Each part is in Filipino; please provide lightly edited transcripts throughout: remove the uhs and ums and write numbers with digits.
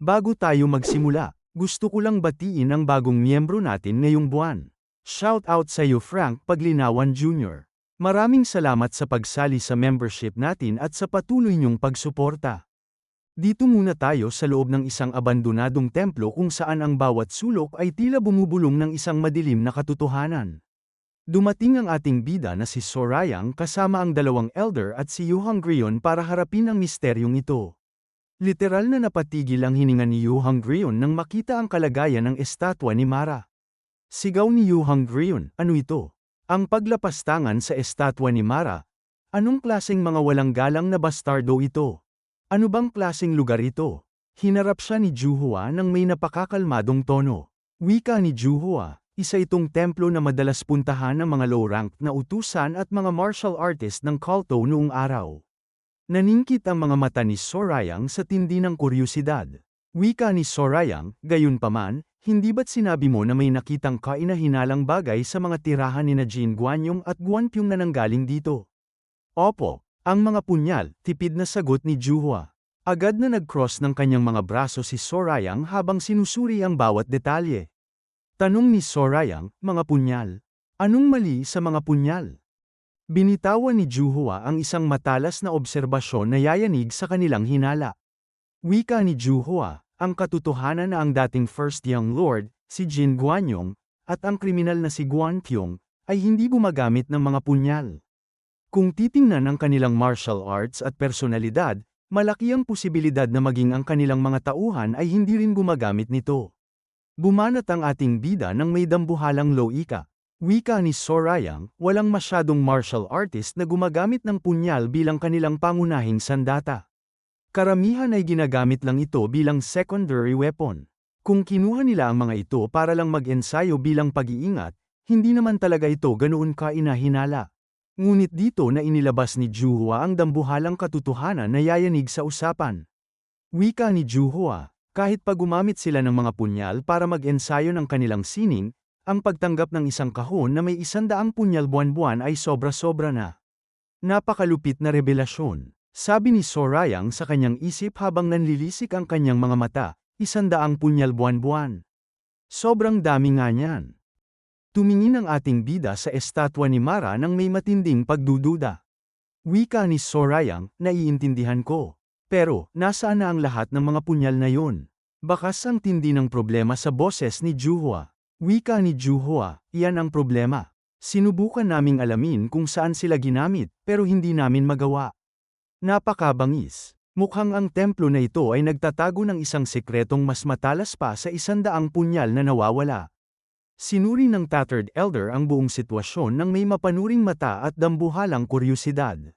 Bago tayo magsimula, gusto ko lang batiin ang bagong miyembro natin ngayong buwan. Shout out sa iyo Frank Paglinawan Jr. Maraming salamat sa pagsali sa membership natin at sa patuloy niyong pagsuporta. Dito muna tayo sa loob ng isang abandonadong templo kung saan ang bawat sulok ay tila bumubulong ng isang madilim na katotohanan. Dumating ang ating bida na si Sorayang kasama ang dalawang elder at si Yuhang Grion para harapin ang misteryong ito. Literal na napatigil ang hininga ni Yuhang Grion nang makita ang kalagayan ng estatwa ni Mara. Sigaw ni Yuhang Grion, ano ito? Ang paglapastangan sa estatwa ni Mara? Anong klaseng mga walang galang na bastardo ito? Ano bang klaseng lugar ito? Hinarap siya ni Juhua nang may napakakalmadong tono. Wika ni Juhua, isa itong templo na madalas puntahan ng mga low-ranked na utusan at mga martial artist ng kulto noong araw. Naningkit ang mga mata ni Sorayang sa tindi ng kuryusidad. Wika ni Sorayang, gayunpaman, hindi ba't sinabi mo na may nakitang kaina-hinalang bagay sa mga tirahan ni na Jin Guanyong at Guanpyong na nanggaling dito? Opo, ang mga punyal, tipid na sagot ni Juhua. Agad na nag-cross ng kanyang mga braso si Sorayang habang sinusuri ang bawat detalye. Tanong ni Sorayang, mga punyal. Anong mali sa mga punyal? Binitawan ni Juhua ang isang matalas na obserbasyon na yayanig sa kanilang hinala. Wika ni Juhua, ang katotohanan na ang dating First Young Lord, si Jin Guanyong, at ang kriminal na si Guanpyong, ay hindi gumagamit ng mga punyal. Kung titingnan ang kanilang martial arts at personalidad, malaki ang posibilidad na maging ang kanilang mga tauhan ay hindi rin gumagamit nito. Bumanat ang ating bida ng may dambuhalang loika. Wika ni Sorayang, walang masyadong martial artist na gumagamit ng punyal bilang kanilang pangunahing sandata. Karamihan ay ginagamit lang ito bilang secondary weapon. Kung kinuha nila ang mga ito para lang mag-ensayo bilang pag-iingat, hindi naman talaga ito ganoon kaina-hinala. Ngunit dito na inilabas ni Juhua ang dambuhalang katotohanan na yayanig sa usapan. Wika ni Juhua, kahit pa gumamit sila ng mga punyal para mag-ensayo ng kanilang sining, ang pagtanggap ng isang kahon na may 100 punyal buwan-buwan ay sobra-sobra na. Napakalupit na revelasyon, sabi ni Sorayang sa kanyang isip habang nanlilisik ang kanyang mga mata, 100 punyal buwan-buwan. Sobrang dami nga niyan. Tumingin ang ating bida sa estatwa ni Mara nang may matinding pagdududa. Wika ni Sorayang, naiintindihan ko. Pero, nasaan na ang lahat ng mga punyal na yun? Bakas ang tindi ng problema sa boses ni Juhua. Wika ni Juhua, iyan ang problema. Sinubukan naming alamin kung saan sila ginamit, pero hindi namin magawa. Napakabangis. Mukhang ang templo na ito ay nagtatago ng isang sekretong mas matalas pa sa 100 punyal na nawawala. Sinuri ng Tattered Elder ang buong sitwasyon nang may mapanuring mata at dambuhalang kuryusidad.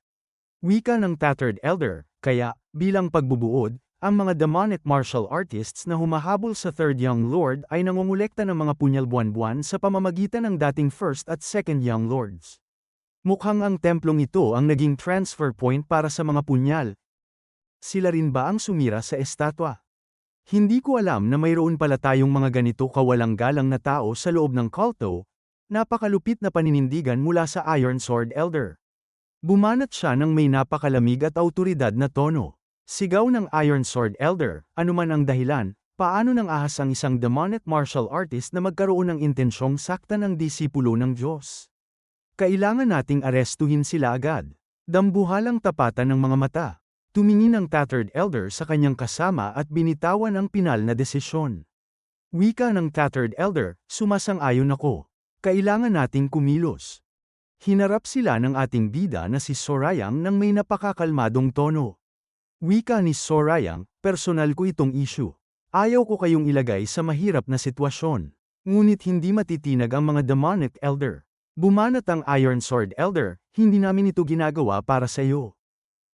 Wika ng Tattered Elder, kaya, bilang pagbubuod, ang mga demonic martial artists na humahabol sa Third Young Lord ay nangongolekta ng mga punyal buwan-buwan sa pamamagitan ng dating First at Second Young Lords. Mukhang ang templong ito ang naging transfer point para sa mga punyal. Sila rin ba ang sumira sa estatwa? Hindi ko alam na mayroon pala tayong mga ganito kawalang galang na tao sa loob ng kulto. Napakalupit na paninindigan mula sa Iron Sword Elder. Bumanat siya ng may napakalamig at awtoridad na tono. Sigaw ng Iron Sword Elder, anuman ang dahilan, paano nang ahas ang isang demonic martial artist na magkaroon ng intensyong saktan ng disipulo ng Diyos? Kailangan nating arestuhin sila agad. Dambuhalang tapatan ng mga mata. Tumingin ang Tattered Elder sa kanyang kasama at binitawan ang pinal na desisyon. Wika ng Tattered Elder, sumasang-ayon ako. Kailangan nating kumilos. Hinarap sila ng ating bida na si Sorayang nang may napakakalmadong tono. Wika ni Sorayang, personal ko itong issue. Ayaw ko kayong ilagay sa mahirap na sitwasyon. Ngunit hindi matitinag ang mga demonic elder. Bumanat ang Iron Sword Elder, hindi namin ito ginagawa para sa iyo.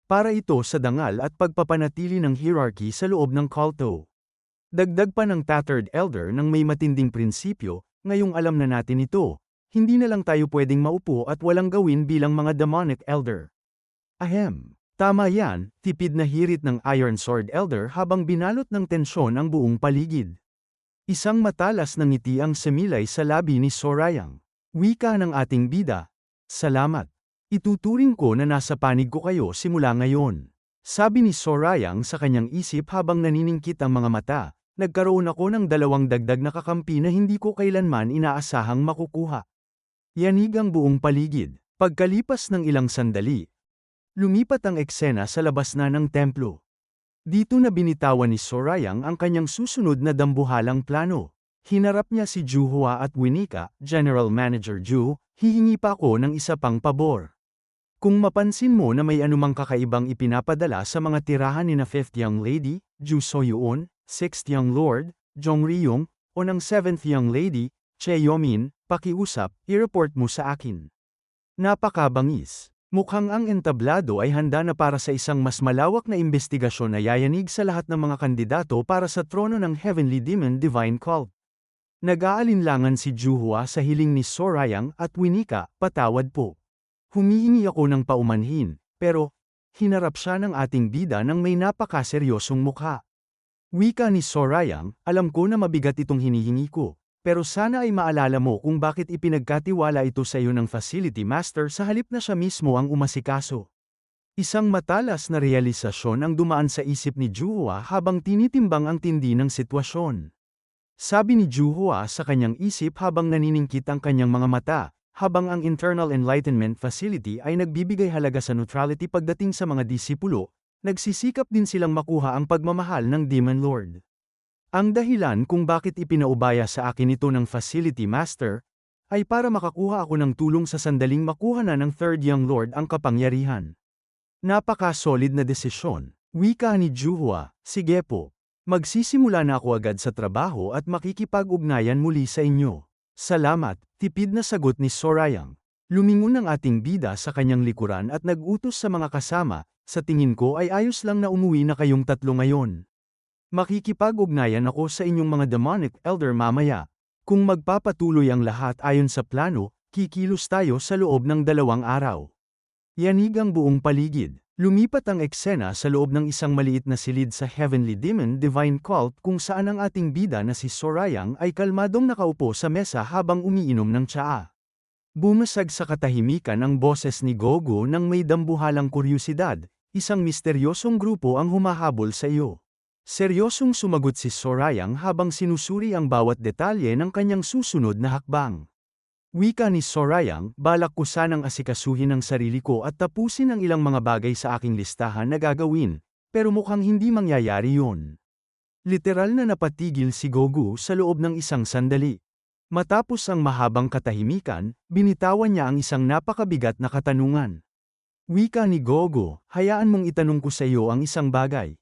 Para ito sa dangal at pagpapanatili ng hierarchy sa loob ng kulto. Dagdag pa ng Tattered Elder ng may matinding prinsipyo, ngayong alam na natin ito, hindi na lang tayo pwedeng maupo at walang gawin bilang mga demonic elder. Ahem. Tama yan, tipid na hirit ng Iron Sword Elder habang binalot ng tensyon ang buong paligid. Isang matalas na ngiti ang semilay sa labi ni Sorayang. Wika ng ating bida, salamat. Ituturing ko na nasa panig ko kayo simula ngayon. Sabi ni Sorayang sa kanyang isip habang naniningkit ang mga mata, nagkaroon ako ng dalawang dagdag na kakampi na hindi ko kailanman inaasahang makukuha. Yanig ang buong paligid. Pagkalipas ng ilang sandali, lumipat ang eksena sa labas na ng templo. Dito na binitawan ni Sorayang ang kanyang susunod na dambuhalang plano. Hinarap niya si Juhua at Winika, General Manager Ju, hihingi pa ako ng isa pang pabor. Kung mapansin mo na may anumang kakaibang ipinapadala sa mga tirahan ni na 5th Young Lady, Ju Soyuon, 6th Young Lord, Jong Ryong, o ng 7th Young Lady, Che Yomin, pakiusap, i-report mo sa akin. Napakabangis. Mukhang ang entablado ay handa na para sa isang mas malawak na investigasyon na yayanig sa lahat ng mga kandidato para sa trono ng Heavenly Demon Divine Cult. Nag-aalinlangan si Juhua sa hiling ni Sorayang at Winika, patawad po. Humihingi ako ng paumanhin, pero, hinarap siya ng ating bida ng may napakaseryosong mukha. Wika ni Sorayang, alam ko na mabigat itong hinihingi ko. Pero sana ay maalala mo kung bakit ipinagkatiwala ito sa iyo ng facility master sa halip na siya mismo ang umasikaso. Isang matalas na realisasyon ang dumaan sa isip ni Juhua habang tinitimbang ang tindi ng sitwasyon. Sabi ni Juhua sa kanyang isip habang naniningkit ang kanyang mga mata, habang ang Internal Enlightenment Facility ay nagbibigay halaga sa neutrality pagdating sa mga disipulo, nagsisikap din silang makuha ang pagmamahal ng Demon Lord. Ang dahilan kung bakit ipinaubaya sa akin ito ng Facility Master, ay para makakuha ako ng tulong sa sandaling makuha na ng Third Young Lord ang kapangyarihan. Napaka-solid na desisyon, wika ni Juhua, sige po. Magsisimula na ako agad sa trabaho at makikipag-ugnayan muli sa inyo. Salamat, tipid na sagot ni Sorayang. Lumingon ang ating bida sa kanyang likuran at nag-utos sa mga kasama, sa tingin ko ay ayos lang na umuwi na kayong tatlo ngayon. Makikipag-ugnayan ako sa inyong mga demonic elder mamaya. Kung magpapatuloy ang lahat ayon sa plano, kikilos tayo sa loob ng 2 araw. Yanig ang buong paligid. Lumipat ang eksena sa loob ng isang maliit na silid sa Heavenly Demon Divine Cult kung saan ang ating bida na si Sorayang ay kalmadong nakaupo sa mesa habang umiinom ng tsaa. Bumasag sa katahimikan ang boses ni Gogo nang may dambuhalang kuryosidad, isang misteryosong grupo ang humahabol sa iyo. Seryosong sumagot si Sorayang habang sinusuri ang bawat detalye ng kanyang susunod na hakbang. Wika ni Sorayang, balak ko sanang asikasuhin ang sarili ko at tapusin ang ilang mga bagay sa aking listahan na gagawin, pero mukhang hindi mangyayari yun. Literal na napatigil si Gogo sa loob ng isang sandali. Matapos ang mahabang katahimikan, binitawan niya ang isang napakabigat na katanungan. Wika ni Gogo, hayaan mong itanong ko sa iyo ang isang bagay.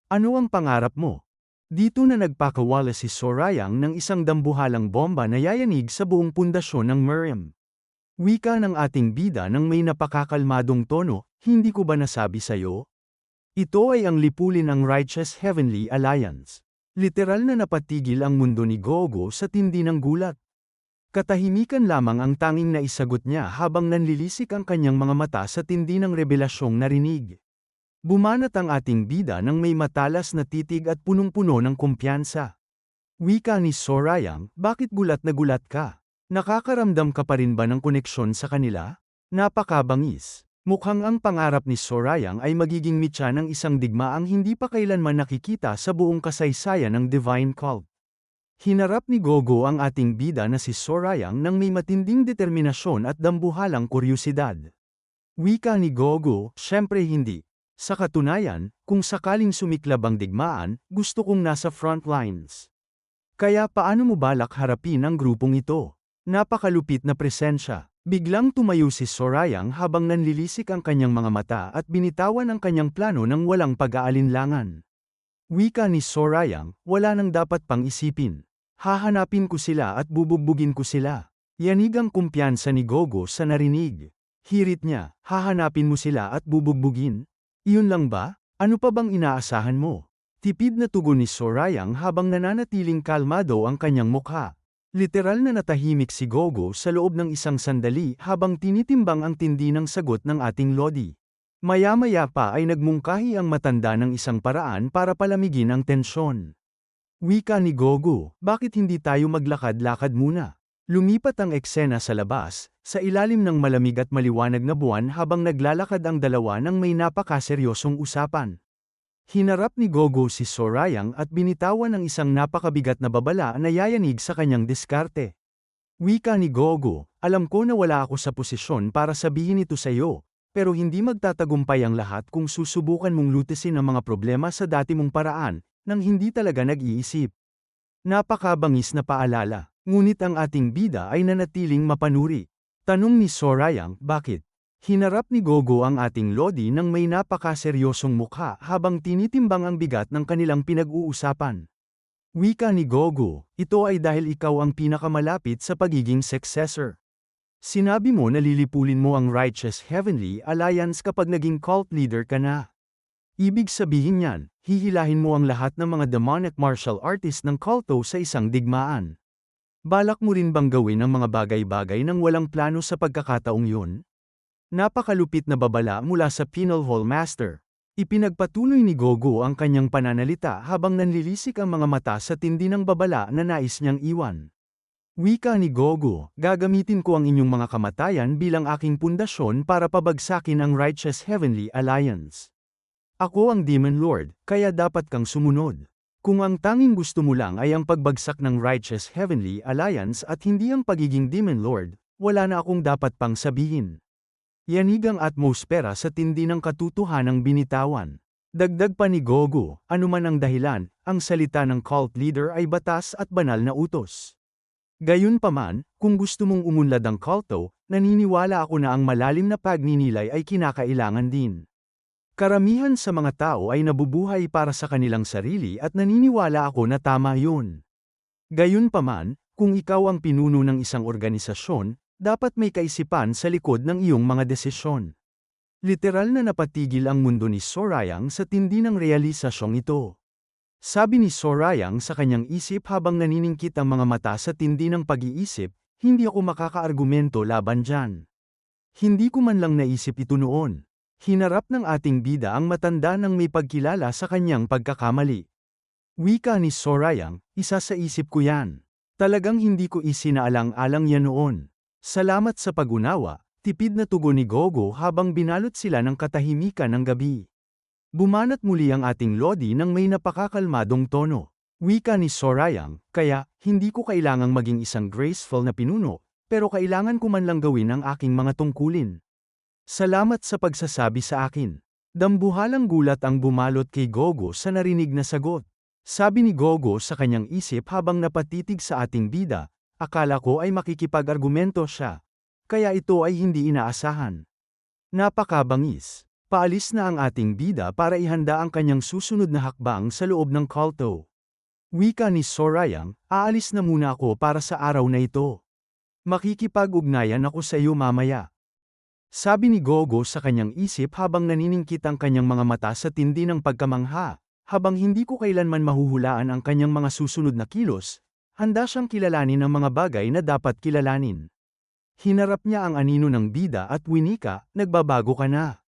Ano ang pangarap mo? Dito na nagpakawala si Sorayang ng isang dambuhalang bomba na yayanig sa buong pundasyon ng Miriam. Wika ng ating bida ng may napakakalmadong tono, hindi ko ba nasabi sa'yo? Ito ay ang lipulin ng Righteous Heavenly Alliance. Literal na napatigil ang mundo ni Gogo sa tindi ng gulat. Katahimikan lamang ang tanging naisagot niya habang nanlilisik ang kanyang mga mata sa tindi ng revelasyong narinig. Bumanat ang ating bida ng may matalas na titig at punong-puno ng kumpiyansa. Wika ni Sorayang, bakit gulat na gulat ka? Nakakaramdam ka pa rin ba ng koneksyon sa kanila? Napakabangis. Mukhang ang pangarap ni Sorayang ay magiging mitya ng isang digmaang hindi pa kailanman nakikita sa buong kasaysayan ng Divine Cult. Hinarap ni Gogo ang ating bida na si Sorayang nang may matinding determinasyon at dambuhalang kuryosidad. Wika ni Gogo, syempre hindi. Sa katunayan, kung sakaling sumiklab ang digmaan, gusto kong nasa front lines. Kaya paano mo balak harapin ang grupong ito? Napakalupit na presensya. Biglang tumayo si Sorayang habang nanlilisik ang kanyang mga mata at binitawan ang kanyang plano ng walang pag-aalinlangan. Wika ni Sorayang, wala nang dapat pang isipin. Hahanapin ko sila at bubugbugin ko sila. Yanig ang kumpiyansa ni Gogo sa narinig. Hirit niya, hahanapin mo sila at bubugbugin? Iyon lang ba? Ano pa bang inaasahan mo? Tipid na tugon ni Sorayang habang nananatiling kalmado ang kanyang mukha. Literal na natahimik si Gogo sa loob ng isang sandali habang tinitimbang ang tindi ng sagot ng ating Lodi. Maya-maya pa ay nagmungkahi ang matanda ng isang paraan para palamigin ang tensyon. Wika ni Gogo, bakit hindi tayo maglakad-lakad muna? Lumipat ang eksena sa labas, sa ilalim ng malamig at maliwanag na buwan habang naglalakad ang dalawa ng may napakaseryosong usapan. Hinarap ni Gogo si Sorayang at binitawan ang isang napakabigat na babala na yayanig sa kanyang diskarte. Wika ni Gogo, alam ko na wala ako sa posisyon para sabihin ito sa iyo, pero hindi magtatagumpay ang lahat kung susubukan mong lutisin ang mga problema sa dati mong paraan, nang hindi talaga nag-iisip. Napakabangis na paalala, ngunit ang ating bida ay nanatiling mapanuri. Tanong ni Sorayang, bakit? Hinarap ni Gogo ang ating lodi ng may napakaseryosong mukha habang tinitimbang ang bigat ng kanilang pinag-uusapan. Wika ni Gogo, ito ay dahil ikaw ang pinakamalapit sa pagiging successor. Sinabi mo na lilipulin mo ang Righteous Heavenly Alliance kapag naging cult leader ka na. Ibig sabihin niyan, hihilahin mo ang lahat ng mga demonic martial artist ng culto sa isang digmaan. Balak mo rin bang gawin ang mga bagay-bagay nang walang plano sa pagkakataong yun? Napakalupit na babala mula sa Penal Hall Master. Ipinagpatuloy ni Gogo ang kanyang pananalita habang nanlilisik ang mga mata sa tindi ng babala na nais niyang iwan. Wika ni Gogo, gagamitin ko ang inyong mga kamatayan bilang aking pundasyon para pabagsakin ang Righteous Heavenly Alliance. Ako ang Demon Lord, kaya dapat kang sumunod. Kung ang tanging gusto mo lang ay ang pagbagsak ng Righteous Heavenly Alliance at hindi ang pagiging Demon Lord, wala na akong dapat pang sabihin. Yanig ang atmosfera sa tindi ng katotohanang binitawan. Dagdag pa ni Gogo, anuman ang dahilan, ang salita ng cult leader ay batas at banal na utos. Gayunpaman, kung gusto mong umunlad ang culto, naniniwala ako na ang malalim na pagninilay ay kinakailangan din. Karamihan sa mga tao ay nabubuhay para sa kanilang sarili at naniniwala ako na tama yun. Gayunpaman, kung ikaw ang pinuno ng isang organisasyon, dapat may kaisipan sa likod ng iyong mga desisyon. Literal na napatigil ang mundo ni Sorayang sa tindi ng realisasyong ito. Sabi ni Sorayang sa kanyang isip habang naniningkit ang mga mata sa tindi ng pag-iisip, hindi ako makakaargumento laban dyan. Hindi ko man lang naisip ito noon. Hinarap ng ating bida ang matanda ng may pagkilala sa kanyang pagkakamali. Wika ni Sorayang, isa sa isip ko yan. Talagang hindi ko isinaalang-alang yan noon. Salamat sa pag-unawa, tipid na tugon ni Gogo habang binalot sila ng katahimikan ng gabi. Bumanat muli ang ating lodi ng may napakakalmadong tono. Wika ni Sorayang, kaya, hindi ko kailangang maging isang graceful na pinuno, pero kailangan ko man lang gawin ang aking mga tungkulin. Salamat sa pagsasabi sa akin. Dambuhalang gulat ang bumalot kay Gogo sa narinig na sagot. Sabi ni Gogo sa kanyang isip habang napatitig sa ating bida, akala ko ay makikipag-argumento siya. Kaya ito ay hindi inaasahan. Napakabangis. Paalis na ang ating bida para ihanda ang kanyang susunod na hakbang sa loob ng culto. Wika ni Sorayang, aalis na muna ako para sa araw na ito. Makikipag-ugnayan ako sa iyo mamaya. Sabi ni Gogo sa kanyang isip habang naniningkit ang kanyang mga mata sa tindi ng pagkamangha, habang hindi ko kailanman mahuhulaan ang kanyang mga susunod na kilos. Handa siyang kilalanin ang mga bagay na dapat kilalanin. Hinarap niya ang anino ng bida at winika, nagbabago ka na.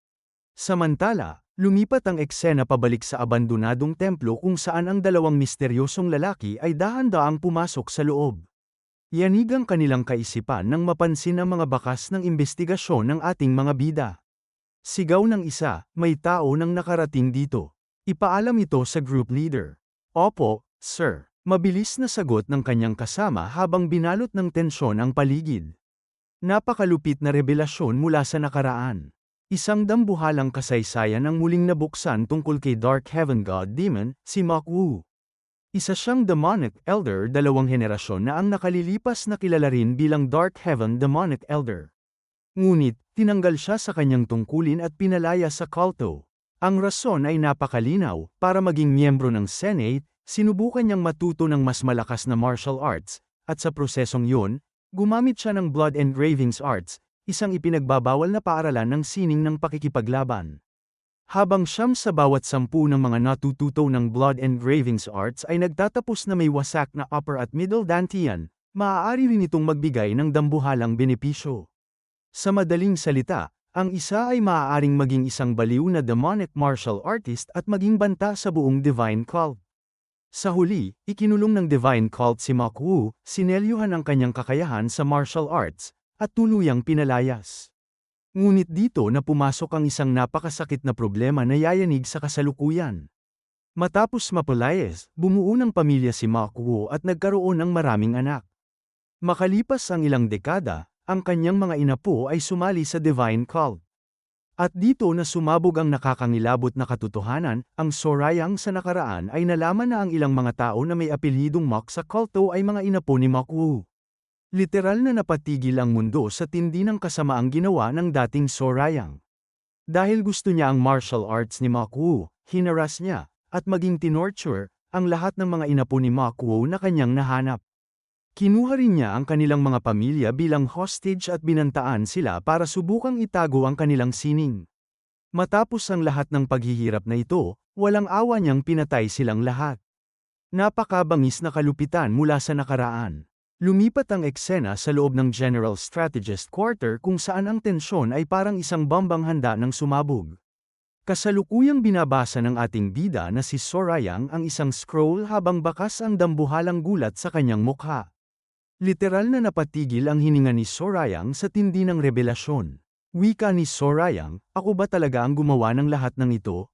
Samantala, lumipat ang eksena pabalik sa abandonadong templo kung saan ang dalawang misteryosong lalaki ay dahan-daang pumasok sa loob. Yanig ang kanilang kaisipan nang mapansin ang mga bakas ng imbestigasyon ng ating mga bida. Sigaw ng isa, may tao nang nakarating dito. Ipaalam ito sa group leader. Opo, sir. Mabilis na sagot ng kanyang kasama habang binalot ng tensyon ang paligid. Napakalupit na revelasyon mula sa nakaraan. Isang dambuhalang kasaysayan ang muling nabuksan tungkol kay Dark Heaven God Demon, si Mok Wu. Isa siyang demonic elder 2 henerasyon na ang nakalilipas na kilala rin bilang Dark Heaven Demonic Elder. Ngunit, tinanggal siya sa kanyang tungkulin at pinalaya sa culto. Ang rason ay napakalinaw, para maging miyembro ng Senate, sinubukan niyang matuto ng mas malakas na martial arts, at sa prosesong yun, gumamit siya ng Blood Engravings Arts, isang ipinagbabawal na paaralan ng sining ng pakikipaglaban. Habang siyam sa bawat 10 ng mga natututo ng Blood Engravings Arts ay nagtatapos na may wasak na upper at middle dantian, maaari rin itong magbigay ng dambuhalang benepisyo. Sa madaling salita, ang isa ay maaaring maging isang baliw na demonic martial artist at maging banta sa buong divine cult. Sa huli, ikinulong ng Divine Cult si Mok Woo, sinelyuhan ang kanyang kakayahan sa martial arts, at tuluyang pinalayas. Ngunit dito na pumasok ang isang napakasakit na problema na yayanig sa kasalukuyan. Matapos mapalayas, bumuo ng pamilya si Mok Woo at nagkaroon ng maraming anak. Makalipas ang ilang dekada, ang kanyang mga inapo ay sumali sa Divine Cult. At dito na sumabog ang nakakangilabot na katotohanan, ang Sorayang sa nakaraan ay nalaman na ang ilang mga tao na may apelyidong Mok sa kulto ay mga inapo ni Mok Woo. Literal na napatigil ang mundo sa tindi ng kasamaang ginawa ng dating Sorayang. Dahil gusto niya ang martial arts ni Mok Woo, hinaras niya, at maging tinorture, ang lahat ng mga inapo ni Mok Woo na kanyang nahanap. Kinuha rin niya ang kanilang mga pamilya bilang hostage at binantaan sila para subukang itago ang kanilang sining. Matapos ang lahat ng paghihirap na ito, walang awa niyang pinatay silang lahat. Napakabangis na kalupitan mula sa nakaraan. Lumipat ang eksena sa loob ng General Strategist Quarter kung saan ang tensyon ay parang isang bombang handa ng sumabog. Kasalukuyang binabasa ng ating bida na si Sorayang ang isang scroll habang bakas ang dambuhalang gulat sa kanyang mukha. Literal na napatigil ang hininga ni Sorayang sa tindi ng revelasyon. Wika ni Sorayang, ako ba talaga ang gumawa ng lahat ng ito?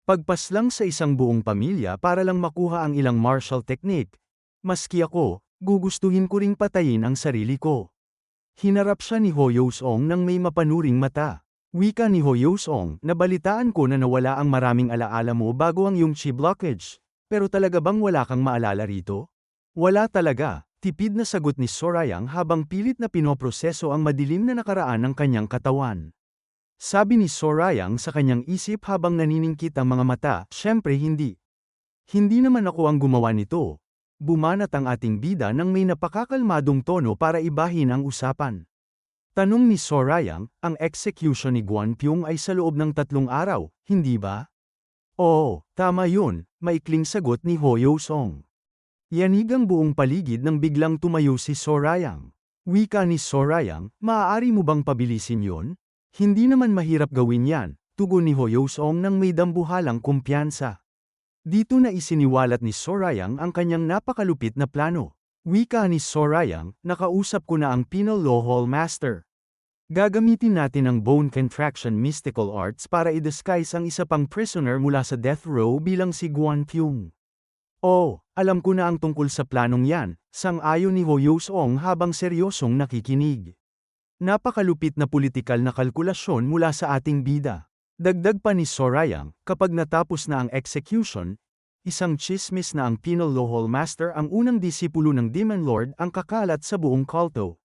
Pagpaslang sa isang buong pamilya para lang makuha ang ilang martial technique. Maski ako, gugustuhin ko ring patayin ang sarili ko. Hinarap siya ni Hoyosong nang may mapanuring mata. Wika ni Hoyosong, nabalitaan ko na nawala ang maraming alaala mo bago ang iyong chi blockage. Pero talaga bang wala kang maalala rito? Wala talaga. Tipid na sagot ni Sorayang habang pilit na pinoproseso ang madilim na nakaraan ng kanyang katawan. Sabi ni Sorayang sa kanyang isip habang naniningkit ang mga mata, syempre hindi. Hindi naman ako ang gumawa nito. Bumanat ang ating bida nang may napakakalmadong tono para ibahin ang usapan. Tanong ni Sorayang, ang execution ni Guanpyong ay sa loob ng 3 araw, hindi ba? Oo, tama yun, maikling sagot ni Hoyosong. Yanig ang buong paligid nang biglang tumayo si Sorayang. Wika ni Sorayang, maaari mo bang pabilisin yon? Hindi naman mahirap gawin yan, tugon ni Hoyosong nang may dambuhalang kumpiyansa. Dito na isiniwalat ni Sorayang ang kanyang napakalupit na plano. Wika ni Sorayang, nakausap ko na ang Penal Law Hall Master. Gagamitin natin ang Bone Contraction Mystical Arts para i-disguise ang isa pang prisoner mula sa death row bilang si Guanpyong. Oh, alam ko na ang tungkol sa planong yan, sang-ayon ni Hoyosong habang seryosong nakikinig. Napakalupit na politikal na kalkulasyon mula sa ating bida. Dagdag pa ni Sorayang, kapag natapos na ang execution, isang chismis na ang Penal Law Hall Master ang unang disipulo ng Demon Lord ang kakalat sa buong kulto.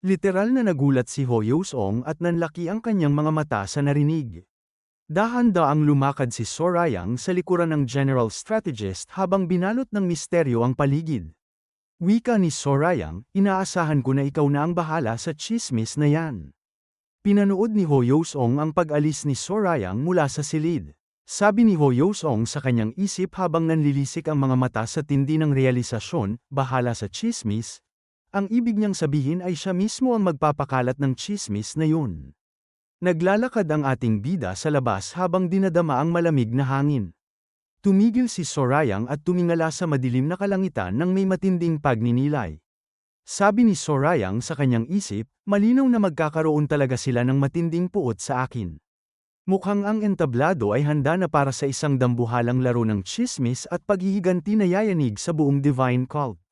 Literal na nagulat si Hoyosong at nanlaki ang kanyang mga mata sa narinig. Dahan-daang lumakad si Sorayang sa likuran ng General Strategist habang binalot ng misteryo ang paligid. Wika ni Sorayang, inaasahan ko na ikaw na ang bahala sa chismis na yan. Pinanood ni Hoyosong ang pag-alis ni Sorayang mula sa silid. Sabi ni Hoyosong sa kanyang isip habang nanlilisik ang mga mata sa tindi ng realisasyon, bahala sa chismis. Ang ibig niyang sabihin ay siya mismo ang magpapakalat ng chismis na yun. Naglalakad ang ating bida sa labas habang dinadama ang malamig na hangin. Tumigil si Sorayang at tumingala sa madilim na kalangitan nang may matinding pagninilay. Sabi ni Sorayang sa kanyang isip, malinaw na magkakaroon talaga sila ng matinding puot sa akin. Mukhang ang entablado ay handa na para sa isang dambuhalang laro ng chismis at paghihiganti na yayanig sa buong Divine Cult.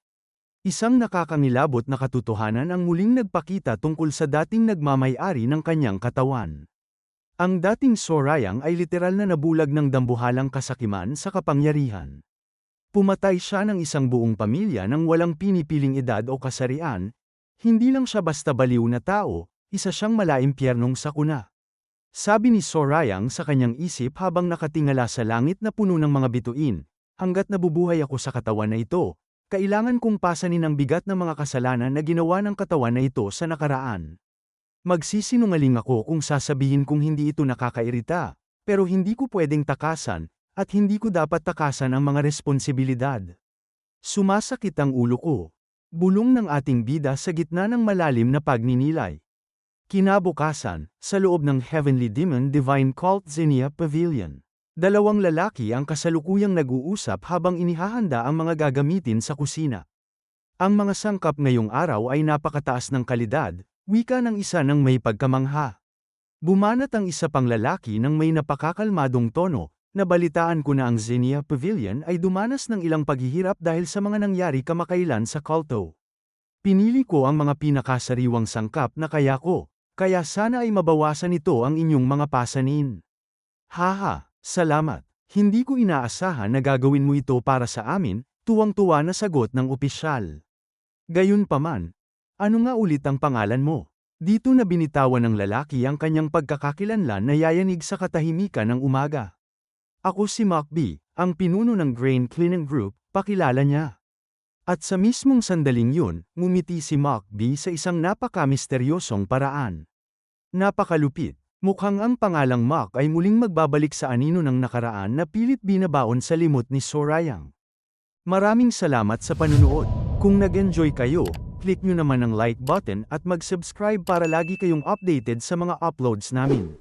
Isang nakakangilabot na katotohanan ang muling nagpakita tungkol sa dating nagmamay-ari ng kanyang katawan. Ang dating Sorayang ay literal na nabulag ng dambuhalang kasakiman sa kapangyarihan. Pumatay siya ng isang buong pamilya nang walang pinipiling edad o kasarian, hindi lang siya basta baliw na tao, isa siyang malaimpyernong sakuna. Sabi ni Sorayang sa kanyang isip habang nakatingala sa langit na puno ng mga bituin, hanggat nabubuhay ako sa katawan na ito, kailangan kong pasanin ang bigat ng mga kasalanan na ginawa ng katawan na ito sa nakaraan. Magsisinungaling ako kung sasabihin kong hindi ito nakakairita, pero hindi ko pwedeng takasan, at hindi ko dapat takasan ang mga responsibilidad. Sumasakit ang ulo ko. Bulong ng ating bida sa gitna ng malalim na pagninilay. Kinabukasan, sa loob ng Heavenly Demon Divine Cult Xenia Pavilion. Dalawang lalaki ang kasalukuyang nag-uusap habang inihahanda ang mga gagamitin sa kusina. Ang mga sangkap ngayong araw ay napakataas ng kalidad, wika ng isa ng may pagkamangha. Bumanat ang isa pang lalaki ng may napakakalmadong tono, nabalitaan ko na ang Xenia Pavilion ay dumanas ng ilang paghihirap dahil sa mga nangyari kamakailan sa kulto. Pinili ko ang mga pinakasariwang sangkap na kaya sana ay mabawasan ito ang inyong mga pasanin. Haha, salamat. Hindi ko inaasahan na gagawin mo ito para sa amin, tuwang-tuwa na sagot ng opisyal. Gayunpaman, ano nga ulit ang pangalan mo? Dito na binitawan ng lalaki ang kanyang pagkakakilanlan na yayanig sa katahimikan ng umaga. Ako si Mark B., ang pinuno ng Grain Cleaning Group, pakilala niya. At sa mismong sandaling yun, ngumiti si Mark B. sa isang napaka-misteryosong paraan. Napakalupit. Mukhang ang pangalang Mark ay muling magbabalik sa anino ng nakaraan na pilit binabaon sa limot ni Sorayang. Maraming salamat sa panunood. Kung nag-enjoy kayo, click nyo naman ang like button at mag-subscribe para lagi kayong updated sa mga uploads namin.